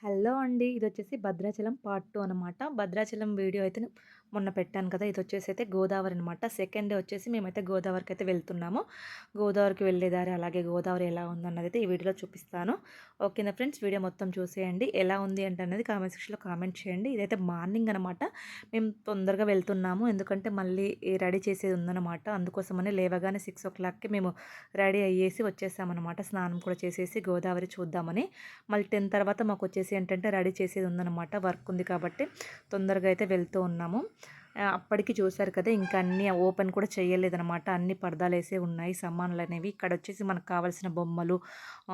Hello అండి. ఇదొచ్చేసి Bhadrachalam part 2 అనమాట. Bhadrachalam video అయితే మొన్న పెట్టాను కదా! ఇదొచ్చేసి అయితే గోదావరి అనమాట. సెకండ్ డే వచ్చేసి మేమైతే గోదావరికైతే వెళ్తున్నాము. గోదావరికి వెళ్ళే దారి అలాగే గోదావరి ఎలా ఉందన్నదైతే ఈ వీడియోలో చూపిస్తాను. ఓకేనా ఫ్రెండ్స్, వీడియో మొత్తం చూసేయండి. ఎలా ఉంది ఏంటన్నది కామెంట్ సెక్షన్‌లో కామెంట్ చేయండి. ఇదైతే మార్నింగ్ అనమాట. మేము తొందరగా వెళ్తున్నాము. ఎందుకంటే మళ్ళీ రెడీ చేసేది ఉందనమాట. అందుకోసమని లేవగానే 6:00కి మేము రెడీ అయ్యేసి వచ్చేసామనమాట. స్నానం కూడా చేసేసి గోదావరి చూద్దామని. మళ్ళీ 10 తర్వాత మాకొచ్చేసి ఏంటంటే రెడీ చేసేది ఉందనమాట. వర్క్ ఉంది కాబట్టి తొందరగా అయితే వెళ్తూ ఉన్నాము. అప్పటికి చూసారు కదా! ఇంకా అన్నీ ఓపెన్ కూడా చేయలేదనమాట. అన్ని పరదాలేసే ఉన్నాయి సామాన్లనేవి. ఇక్కడొచ్చేసి మనకు కావాల్సిన బొమ్మలు,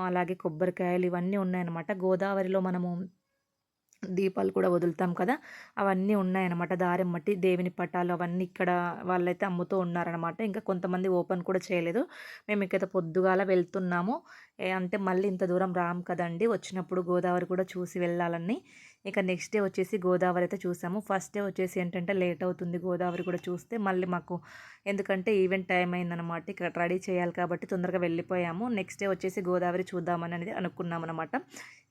అలాగే కొబ్బరికాయలు ఇవన్నీ ఉన్నాయన్నమాట. గోదావరిలో మనము దీపాలు కూడా వదులుతాం కదా! అవన్నీ ఉన్నాయన్నమాట. దారెమ్మటి దేవుని పటాలు అవన్నీ ఇక్కడ వాళ్ళైతే అమ్ముతూ ఉన్నారనమాట. ఇంకా కొంతమంది ఓపెన్ కూడా చేయలేదు. మేము ఇంకైతే పొద్దుగాల వెళ్తున్నాము. అంటే మళ్ళీ ఇంత దూరం రాము కదండీ! వచ్చినప్పుడు గోదావరి కూడా చూసి వెళ్ళాలని. ఇక నెక్స్ట్ డే వచ్చేసి గోదావరి అయితే చూసాము. ఫస్ట్ డే వచ్చేసి ఏంటంటే లేట్ అవుతుంది గోదావరి కూడా చూస్తే. మళ్ళీ మాకు ఎందుకంటే ఈవెంట్ టైం అయిందనమాట. ఇక్కడ రెడీ చేయాలి కాబట్టి తొందరగా వెళ్ళిపోయాము. నెక్స్ట్ డే వచ్చేసి గోదావరి చూద్దామని అనేది అనుకున్నామనమాట.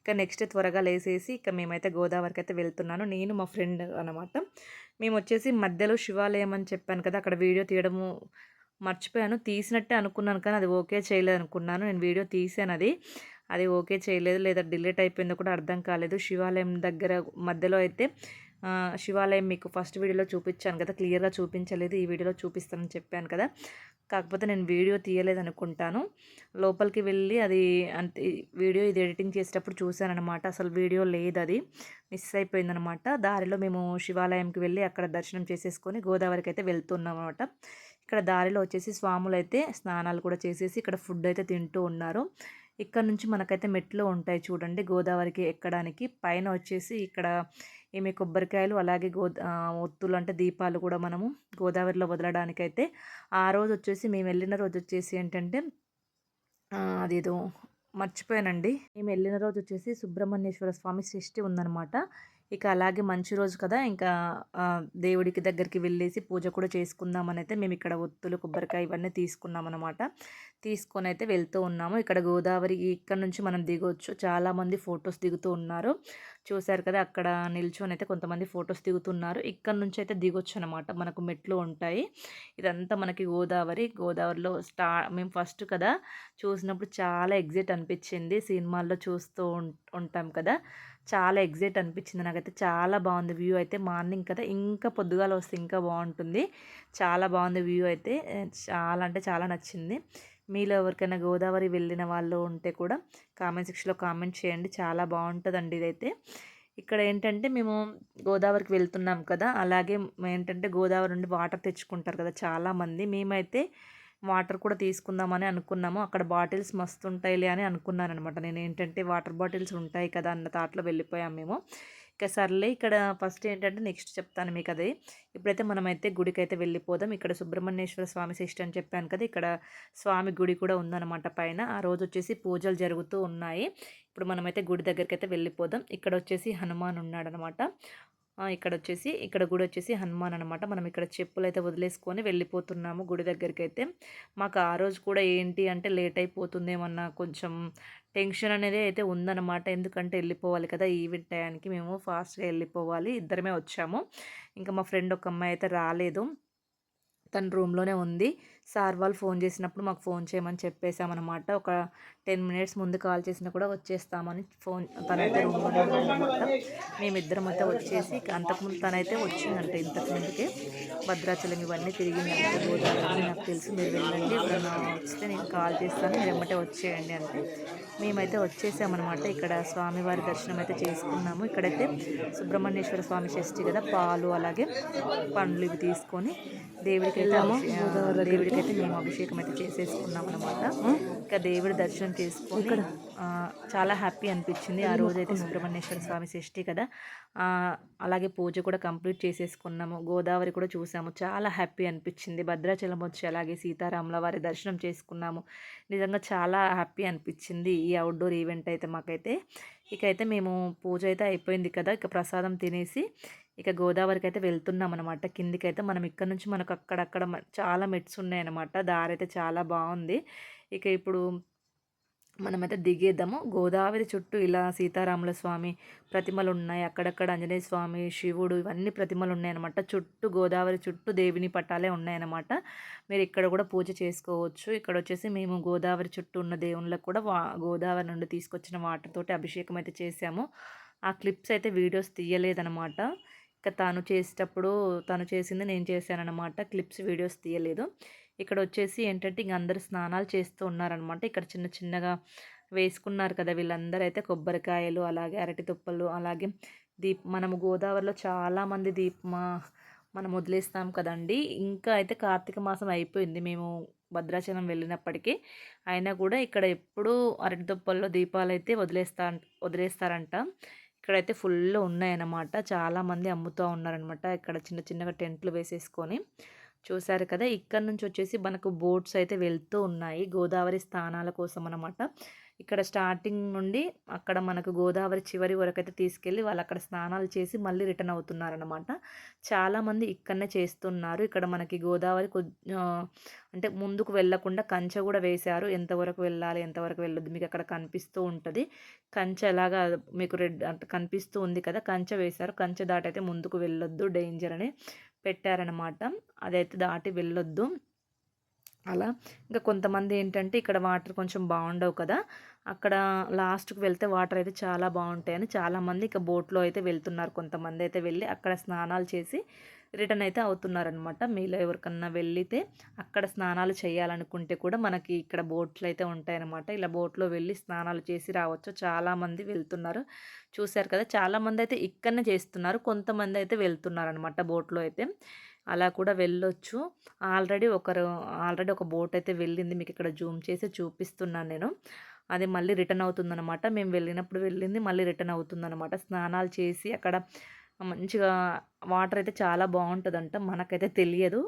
ఇక నెక్స్ట్ త్వరగా లేసేసి ఇక మేమైతే గోదావరికి అయితే వెళ్తున్నాను. నేను మా ఫ్రెండ్ అనమాట. మేమొచ్చేసి మధ్యలో శివాలయం అని చెప్పాను కదా! అక్కడ వీడియో తీయడము మర్చిపోయాను. తీసినట్టే అనుకున్నాను కానీ అది ఓకే చేయలేదనుకున్నాను. నేను వీడియో తీసానది. అది ఓకే చేయలేదు లేదా డిలీట్ అయిపోయిందో కూడా అర్థం కాలేదు. శివాలయం దగ్గర మధ్యలో అయితే శివాలయం మీకు ఫస్ట్ వీడియోలో చూపించాను కదా! క్లియర్‌గా చూపించలేదు. ఈ వీడియోలో చూపిస్తానని చెప్పాను కదా! కాకపోతే నేను వీడియో తీయలేదనుకుంటాను. లోపలికి వెళ్ళి అది అంటే వీడియో ఇది ఎడిటింగ్ చేసేటప్పుడు చూశాననమాట. అసలు వీడియో లేదది. మిస్ అయిపోయిందనమాట. దారిలో మేము శివాలయంకి వెళ్ళి అక్కడ దర్శనం చేసేసుకొని గోదావరికైతే వెళ్తున్నామనమాట. ఇక్కడ దారిలో వచ్చేసి స్వాములైతే స్నానాలు కూడా చేసేసి ఇక్కడ ఫుడ్ అయితే తింటూ ఉన్నారు. ఇక్కడ నుంచి మనకైతే మెట్లు ఉంటాయి చూడండి గోదావరికి ఎక్కడానికి. పైన వచ్చేసి ఇక్కడ ఏమి కొబ్బరికాయలు అలాగే ఒత్తులు అంటే దీపాలు కూడా మనము గోదావరిలో వదలడానికైతే ఆ రోజు వచ్చేసి మేము వెళ్ళిన రోజు వచ్చేసి ఏంటంటే అదేదో మర్చిపోయానండి. మేము వెళ్ళిన రోజు వచ్చేసి సుబ్రహ్మణ్యేశ్వర స్వామి షష్ఠి ఉందనమాట. ఇక అలాగే మంచి రోజు కదా! ఇంకా దేవుడికి దగ్గరికి వెళ్ళేసి పూజ కూడా చేసుకుందామనైతే మేము ఇక్కడ ఒత్తులు, కొబ్బరికాయ ఇవన్నీ తీసుకున్నామనమాట. తీసుకొనైతే వెళ్తూ ఉన్నాము. ఇక్కడ గోదావరి ఇక్కడ నుంచి మనం దిగొచ్చు. చాలామంది ఫొటోస్ దిగుతూ ఉన్నారు. చూసారు కదా! అక్కడ నిల్చొనైతే కొంతమంది ఫొటోస్ దిగుతున్నారు. ఇక్కడ నుంచి అయితే దిగొచ్చనమాట. మనకు మెట్లు ఉంటాయి. ఇదంతా మనకి గోదావరి. గోదావరిలో మేము ఫస్ట్ కదా! చూసినప్పుడు చాలా ఎగ్జైట్ అనిపించింది. సినిమాల్లో చూస్తూ ఉంటాం కదా! చాలా ఎగ్జైట్ అనిపించింది నాకైతే. చాలా బాగుంది వ్యూ అయితే. మార్నింగ్ కదా! ఇంకా పొద్దుగాల వస్తే ఇంకా బాగుంటుంది. చాలా బాగుంది వ్యూ అయితే. చాలా అంటే చాలా నచ్చింది. మీలో ఎవరికైనా గోదావరి వెళ్ళిన వాళ్ళు ఉంటే కూడా కామెంట్ సెక్షన్‌లో కామెంట్ చేయండి. చాలా బాగుంటుందండి ఇదైతే. ఇక్కడ ఏంటంటే మేము గోదావరికి వెళ్తున్నాం కదా! అలాగే ఏంటంటే గోదావరి నుండి వాటర్ తెచ్చుకుంటారు కదా చాలామంది. మేమైతే వాటర్ కూడా తీసుకుందామని అనుకున్నాము. అక్కడ బాటిల్స్ మస్తుంటాయిలే అని అనుకున్నాననమాట. నేనేంటంటే వాటర్ బాటిల్స్ ఉంటాయి కదా అన్న థాట్‌లో వెళ్ళిపోయాం మేము. ఇక సర్లే ఇక్కడ ఫస్ట్ ఏంటంటే నెక్స్ట్ చెప్తాను మీకది. ఇప్పుడైతే మనమైతే గుడికైతే వెళ్ళిపోదాం. ఇక్కడ సుబ్రహ్మణ్యేశ్వర స్వామి షష్ఠి అని చెప్పాను కదా! ఇక్కడ స్వామి గుడి కూడా ఉందనమాట పైన. ఆ రోజొచ్చేసి పూజలు జరుగుతూ ఉన్నాయి. ఇప్పుడు మనమైతే గుడి దగ్గరికైతే వెళ్ళిపోదాం. ఇక్కడొచ్చేసి హనుమాన్ ఉన్నాడనమాట. ఇక్కడ గుడొచ్చేసి హనుమాన్ అనమాట. మనం ఇక్కడ చెప్పులైతే వదిలేసుకొని వెళ్ళిపోతున్నాము గుడి దగ్గరికైతే. మాకు ఆ రోజు కూడా ఏంటి అంటే లేట్ అయిపోతుందేమన్న కొంచెం టెన్షన్ అనేది అయితే ఉందన్నమాట. ఎందుకంటే వెళ్ళిపోవాలి కదా! ఈవెంట్ టయానికి మేము ఫాస్ట్‌గా వెళ్ళిపోవాలి. ఇద్దరమే వచ్చాము. ఇంకా మా ఫ్రెండ్ ఒక అమ్మాయి అయితే రాలేదు. తను రూమ్‌లోనే ఉంది. సార్ వాళ్ళు ఫోన్ చేసినప్పుడు మాకు ఫోన్ చేయమని చెప్పేసామనమాట. ఒక 10 మినిట్స్ ముందు కాల్ చేసినా కూడా వచ్చేస్తామని తనైతే రూమ్‌లోనే ఉందనమాట. మేమిద్దరం అయితే వచ్చేసి అంతకుముందు తనైతే వచ్చిందంట ఇంతకు ముందుకే. భద్రాచలం ఇవన్నీ తిరిగిందంట. గోదావరి అన్నీ నాకు తెలుసు మీరు వెళ్ళండి. ఎప్పుడన్నా వస్తే నేను కాల్ చేస్తాను. మీరు ఎమ్మటే వచ్చేయండి అంటే మేమైతే వచ్చేసామనమాట. ఇక్కడ స్వామివారి దర్శనం అయితే చేసుకున్నాము. ఇక్కడైతే సుబ్రహ్మణ్యేశ్వర స్వామి షష్ఠి కదా! పాలు అలాగే పండ్లు ఇవి తీసుకొని దేవుడికైతే మేము అభిషేకం అయితే చేసేసుకున్నామనమాట. ఇంకా దేవుడి దర్శనం చేసుకొని చాలా హ్యాపీ అనిపించింది. ఆ రోజైతే సుబ్రహ్మణ్యేశ్వర స్వామి షష్ఠి కదా! అలాగే పూజ కూడా కంప్లీట్ చేసేసుకున్నాము. గోదావరి కూడా చూసాము. చాలా హ్యాపీ అనిపించింది. భద్రాచలం వచ్చి అలాగే సీతారాముల వారి దర్శనం చేసుకున్నాము. నిజంగా చాలా హ్యాపీ అనిపించింది ఈ అవుట్‌డోర్ ఈవెంట్ అయితే మాకైతే. ఇకైతే మేము పూజ అయితే అయిపోయింది కదా! ఇక ప్రసాదం తినేసి ఇక గోదావరికైతే వెళ్తున్నామనమాట. కిందికైతే మనం ఇక్కడ నుంచి మనకు అక్కడక్కడ చాలా మెట్స్ ఉన్నాయన్నమాట. దారైతే చాలా బాగుంది. ఇక ఇప్పుడు మనమైతే దిగేద్దాము. గోదావరి చుట్టూ ఇలా సీతారాముల స్వామి ప్రతిమలున్నాయి. అక్కడక్కడ ఆంజనేయ స్వామి, శివుడు ఇవన్నీ ప్రతిమలున్నాయనమాట. చుట్టూ గోదావరి చుట్టూ దేవుని పటాలే ఉన్నాయన్నమాట. మీరు ఇక్కడ కూడా పూజ చేసుకోవచ్చు. ఇక్కడొచ్చేసి మేము గోదావరి చుట్టూ ఉన్న దేవుళ్ళకి కూడా గోదావరి నుండి తీసుకొచ్చిన వాటర్ తోటి అభిషేకం అయితే చేశాము. ఆ క్లిప్స్ అయితే వీడియోస్ తీయలేదనమాట. ఇక తను చేసింది నేను చేశాననమాట. క్లిప్స్, వీడియోస్ తీయలేదు. ఇక్కడొచ్చేసి ఏంటంటే ఇంక అందరూ స్నానాలు చేస్తూ ఉన్నారనమాట. ఇక్కడ చిన్న చిన్నగా వేసుకున్నారు కదా! వీళ్ళందరూ అయితే కొబ్బరికాయలు, అలాగే అరటి తొప్పలు, అలాగే మనము గోదావరిలో చాలామంది మనం వదిలేస్తాం కదండీ! ఇంకా అయితే కార్తీక మాసం అయిపోయింది మేము భద్రాచలం వెళ్ళినప్పటికీ. అయినా కూడా ఇక్కడ ఎప్పుడూ అరటి తొప్పల్లో దీపాలైతే వదిలేస్తారంట. ఇక్కడైతే ఫుల్ ఉన్నాయన్నమాట. చాలామంది అమ్ముతూ ఉన్నారనమాట. ఇక్కడ చిన్న చిన్నగా టెంట్లు వేసేసుకొని. చూసారు కదా! ఇక్కడ నుంచి వచ్చేసి మనకు బోట్స్ అయితే వెళ్తూ ఉన్నాయి. గోదావరి స్థానాల కోసం అనమాట. ఇక్కడ స్టార్టింగ్ నుండి అక్కడ మనకు గోదావరి చివరి వరకైతే తీసుకెళ్ళి వాళ్ళు అక్కడ స్నానాలు చేసి మళ్ళీ రిటర్న్ అవుతున్నారనమాట. చాలామంది ఇక్కడనే చేస్తున్నారు. ఇక్కడ మనకి గోదావరి అంటే ముందుకు వెళ్ళకుండా కంచె కూడా వేశారు. ఎంతవరకు వెళ్ళాలి, ఎంతవరకు వెళ్ళొద్దు మీకు అక్కడ కనిపిస్తూ ఉంటది. కంచె ఎలాగా మీకు రెడ్ అంటే కనిపిస్తూ ఉంది కదా! కంచె వేశారు. కంచె దాటైతే ముందుకు వెళ్ళొద్దు, డేంజర్ అని పెట్టారనమాట. అదైతే దాటి వెళ్ళొద్దు. అలా ఇంకా కొంతమంది ఏంటంటే ఇక్కడ వాటర్ కొంచెం బాగుండవు కదా! అక్కడ లాస్ట్‌కి వెళ్తే వాటర్ అయితే చాలా బాగుంటాయని చాలామంది ఇక బోట్‌లో అయితే వెళ్తున్నారు. కొంతమంది అయితే వెళ్ళి అక్కడ స్నానాలు చేసి రిటర్న్ అయితే అవుతున్నారనమాట. మీలో ఎవరికన్నా వెళ్ళితే అక్కడ స్నానాలు చేయాలనుకుంటే కూడా మనకి ఇక్కడ బోట్లు అయితే ఉంటాయన్నమాట. ఇలా బోట్‌లో వెళ్ళి స్నానాలు చేసి రావచ్చు. చాలామంది వెళ్తున్నారు. చూశారు కదా! చాలామంది అయితే ఇక్కడనే చేస్తున్నారు. కొంతమంది అయితే వెళ్తున్నారనమాట బోట్‌లో అయితే. అలా కూడా వెళ్ళొచ్చు. ఆల్రెడీ ఒక బోట్ అయితే వెళ్ళింది. మీకు ఇక్కడ జూమ్ చేసి చూపిస్తున్నాను నేను. అది మళ్ళీ రిటర్న్ అవుతుందనమాట. మేము వెళ్ళినప్పుడు వెళ్ళింది. మళ్ళీ రిటర్న్ అవుతుందనమాట. స్నానాలు చేసి అక్కడ మంచిగా వాటర్ అయితే చాలా బావుంటదంట. మనకైతే తెలియదు.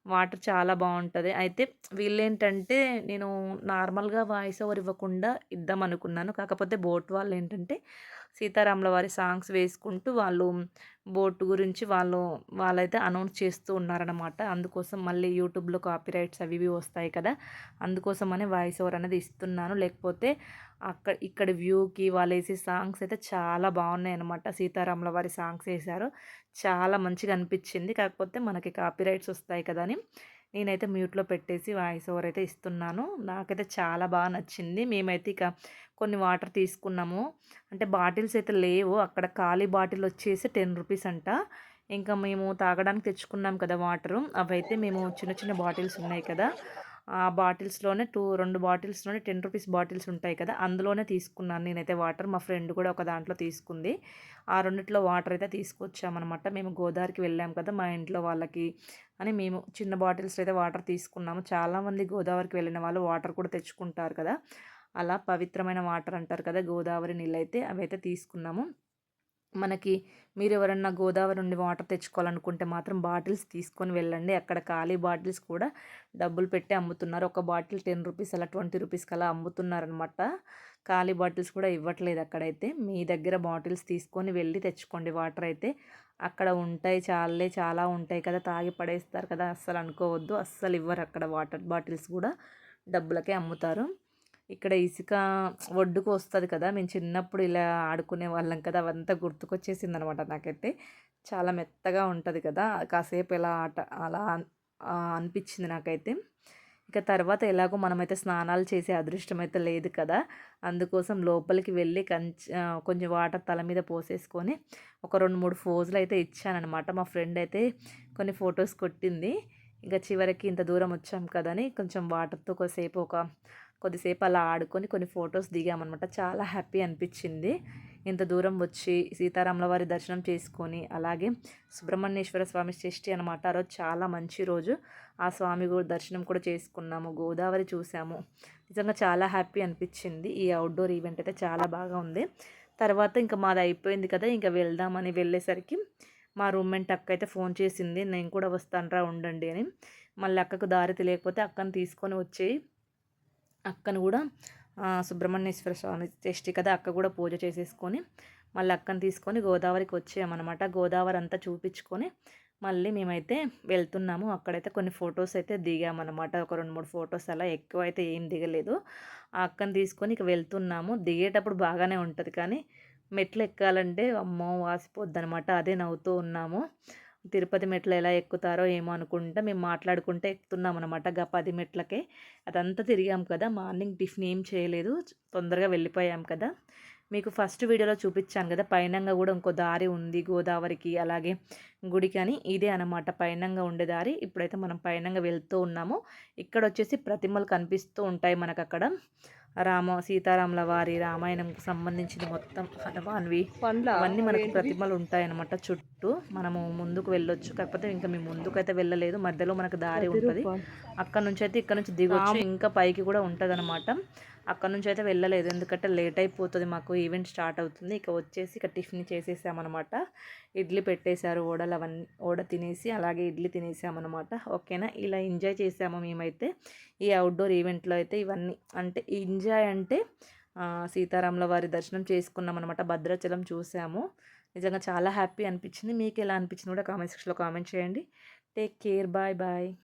వాటర్ చాలా బావుంటది. అయితే వీళ్ళేంటంటే నేను నార్మల్‌గా వాయిస్ ఓవర్ ఇవ్వకుండా ఇద్దామనుకున్నాను. కాకపోతే బోట్ వాళ్ళేంటంటే సీతారాముల వారి సాంగ్స్ వేసుకుంటూ వాళ్ళు బోట్ గురించి వాళ్ళైతే అనౌన్స్ చేస్తూ ఉన్నారనమాట. అందుకోసం మళ్ళీ యూట్యూబ్‌లో కాపీరైట్స్ అవి ఇవి వస్తాయి కదా! అందుకోసమని వాయిస్ ఓవర్ అనేది ఇస్తున్నాను. లేకపోతే ఇక్కడ వ్యూకి వాళ్ళేసే సాంగ్స్ అయితే చాలా బాగున్నాయన్నమాట. సీతారాముల వారి సాంగ్స్ ఏశారు. చాలా మంచిగా అనిపించింది. కాకపోతే మనకి కాపీరైట్స్ వస్తాయి కదా అని నేనైతే మ్యూట్‌లో పెట్టేసి వాయిస్ ఓవర్ అయితే ఇస్తున్నాను. నాకైతే చాలా బాగా నచ్చింది. మేమైతే ఇక కొన్ని వాటర్ తీసుకున్నాము. అంటే బాటిల్స్ అయితే లేవు. అక్కడ ఖాళీ బాటిల్ వచ్చేసి రూ. 10 అంట. ఇంకా మేము తాగడానికి తెచ్చుకున్నాం కదా వాటరు. అవైతే మేము చిన్న చిన్న బాటిల్స్ ఉన్నాయి కదా! ఆ బాటిల్స్‌లోనే 2 బాటిల్స్‌లోనే రూ. 10 బాటిల్స్ ఉంటాయి కదా! అందులోనే తీసుకున్నాను నేనైతే వాటర్. మా ఫ్రెండ్ కూడా ఒక దాంట్లో తీసుకుంది. ఆ రెండిట్లో వాటర్ అయితే తీసుకొచ్చామనమాట. మేము గోదావరికి వెళ్ళాం కదా! మా ఇంట్లో వాళ్ళకి అని మేము చిన్న బాటిల్స్‌లో అయితే వాటర్ తీసుకున్నాము. చాలామంది గోదావరికి వెళ్ళిన వాళ్ళు వాటర్ కూడా తెచ్చుకుంటారు కదా! అలా పవిత్రమైన వాటర్ అంటారు కదా! గోదావరి నీళ్ళైతే అవైతే తీసుకున్నాము. మనకి మీరెవరన్నా గోదావరి నుండి వాటర్ తెచ్చుకోవాలనుకుంటే మాత్రం బాటిల్స్ తీసుకొని వెళ్ళండి. అక్కడ ఖాళీ బాటిల్స్ కూడా డబ్బులు పెట్టి అమ్ముతున్నారు. ఒక బాటిల్ రూ. 10 అలా రూ. 20కి అలా అమ్ముతున్నారనమాట. ఖాళీ బాటిల్స్ కూడా ఇవ్వట్లేదు అక్కడైతే. మీ దగ్గర బాటిల్స్ తీసుకొని వెళ్ళి తెచ్చుకోండి వాటర్ అయితే. అక్కడ ఉంటాయి చాలా ఉంటాయి కదా! తాగి పడేస్తారు కదా! అస్సలు అనుకోవద్దు. అస్సలు ఇవ్వరు అక్కడ వాటర్ బాటిల్స్ కూడా డబ్బులకే అమ్ముతారు. ఇక్కడ ఇసుక ఒడ్డుకు వస్తది కదా! మేము చిన్నప్పుడు ఇలా ఆడుకునే వాళ్ళం కదా! అవంతా గుర్తుకొచ్చేసిందనమాట నాకైతే. చాలా మెత్తగా ఉంటది కదా! కాసేపు ఇలా అలా అనిపిచ్చింది నాకైతే. ఇక తర్వాత ఎలాగో మనమైతే స్నానాలు చేసే అదృష్టం అయితే లేదు కదా! అందుకోసం లోపలికి వెళ్ళి కొంచెం వాటర్ తల మీద పోసేసుకొని ఒక 2, 3 ఫోజులైతే ఇచ్చాననమాట. మా ఫ్రెండ్ అయితే కొన్ని ఫోటోస్ కొట్టింది. ఇంక చివరికి ఇంత దూరం వచ్చాం కదా అని కొంచెం వాటర్‌తో కొద్దిసేపు అలా ఆడుకొని కొన్ని ఫొటోస్ దిగామనమాట. చాలా హ్యాపీ అనిపించింది. ఇంత దూరం వచ్చి సీతారాముల వారి దర్శనం చేసుకొని, అలాగే సుబ్రహ్మణ్యేశ్వర స్వామి షష్ఠి అనమాట. ఆ రోజు చాలా మంచి రోజు. ఆ స్వామి దర్శనం కూడా చేసుకున్నాము. గోదావరి చూసాము. నిజంగా చాలా హ్యాపీ అనిపించింది. ఈ అవుట్‌డోర్ ఈవెంట్ అయితే చాలా బాగా ఉంది. తర్వాత ఇంక మాది అయిపోయింది కదా! ఇంక వెళ్దామని వెళ్ళేసరికి మా రూమ్‌మేట్ అక్క అయితే ఫోన్ చేసింది. నేను కూడా వస్తానురా ఉండండి అని. మళ్ళీ అక్కకు దారి తెలియకపోతే అక్కని తీసుకొని వచ్చేయి అక్కను కూడా సుబ్రహ్మణ్యేశ్వర స్వామి షష్ఠి కదా! అక్క కూడా పూజ చేసేసుకొని, మళ్ళీ అక్కని తీసుకొని గోదావరికి వచ్చామనమాట. గోదావరి అంతా చూపించుకొని, మళ్ళీ మేమైతే వెళ్తున్నాము. అక్కడైతే కొన్ని ఫోటోస్ అయితే దిగామనమాట. ఒక 2, 3 ఫోటోస్ అలా, ఎక్కువైతే ఏం దిగలేదు. ఆ అక్కని తీసుకొని ఇక వెళ్తున్నాము. దిగేటప్పుడు బాగానే ఉంటది కానీ, మెట్లెక్కాలంటే అమ్మో! వాసిపోద్దనమాట. అదే నవ్వుతూ ఉన్నాము. తిరుపతి మెట్లు ఎలా ఎక్కుతారో ఏమో అనుకుంటా మేము మాట్లాడుకుంటే ఎక్కుతున్నామనమాట. 10 మెట్లకే. అదంతా తిరిగాం కదా! మార్నింగ్ టిఫిన్ ఏం చేయలేదు. తొందరగా వెళ్ళిపోయాం కదా! మీకు ఫస్ట్ వీడియోలో చూపిచ్చాను గదా! పైనంగా గూడా ఇంకో దారి ఉంది గోదావరికి, అలాగే గుడికని. ఇదే అనమాట పైనంగా ఉండే దారి. ఇప్పుడైతే మనం పైనంగా వెళ్తూ ఉన్నాము. ఇక్కడొచ్చేసి ప్రతిమలు కనిపిస్తూ ఉంటాయి మనకక్కడ. సీతారాముల వారి రామాయణంకి సంబంధించింది మొత్తం హనుమాన్‌వి పండ్లా అవన్నీ మనకు అవేంటివి? ప్రతిమలు ఉంటాయన్నమాట చుట్టూ. మనము ముందుకు వెళ్ళొచ్చు. కాకపోతే ఇంక మేము ముందుకైతే వెళ్ళలేదు. మధ్యలో మనకు దారి ఉంటది. ప్రతిరూపాలు. అక్కడి నుంచయితే ఇక్కడ నుంచి దిగొచ్చు. రాము ఇంకా పైకి కూడా ఉంటదనమాట. అక్కడి నుంచయితే వెళ్ళలేదు. ఎందుకంటే లేట్ అయిపోతది మాకు. ఈవెంట్ స్టార్ట్ అవుతుంది. ఇక వచ్చేసి ఇక టిఫిన్ చేసేసామనమాట. ఇడ్లీ పెట్టేశారు. వడ తినేసి అలాగే ఇడ్లీ తినేసామనమాట. ఓకేనా. ఇలా ఎంజాయ్ చేసాము మేమైతే. ఈ అవుట్‌డోర్ ఈవెంట్‌లో అయితే ఇవన్నీ. అంటే ఎంజాయ్ అంటే సీతారాముల వారి దర్శనం చేసుకున్నామనమాట. భద్రాచలం చూసాము. నిజంగా చాలా హ్యాపీ అనిపించింది. మీకెలా అనిపించింది కూడా కామెంట్ సెక్షన్‌లో కామెంట్ చేయండి. Take care. Bye bye.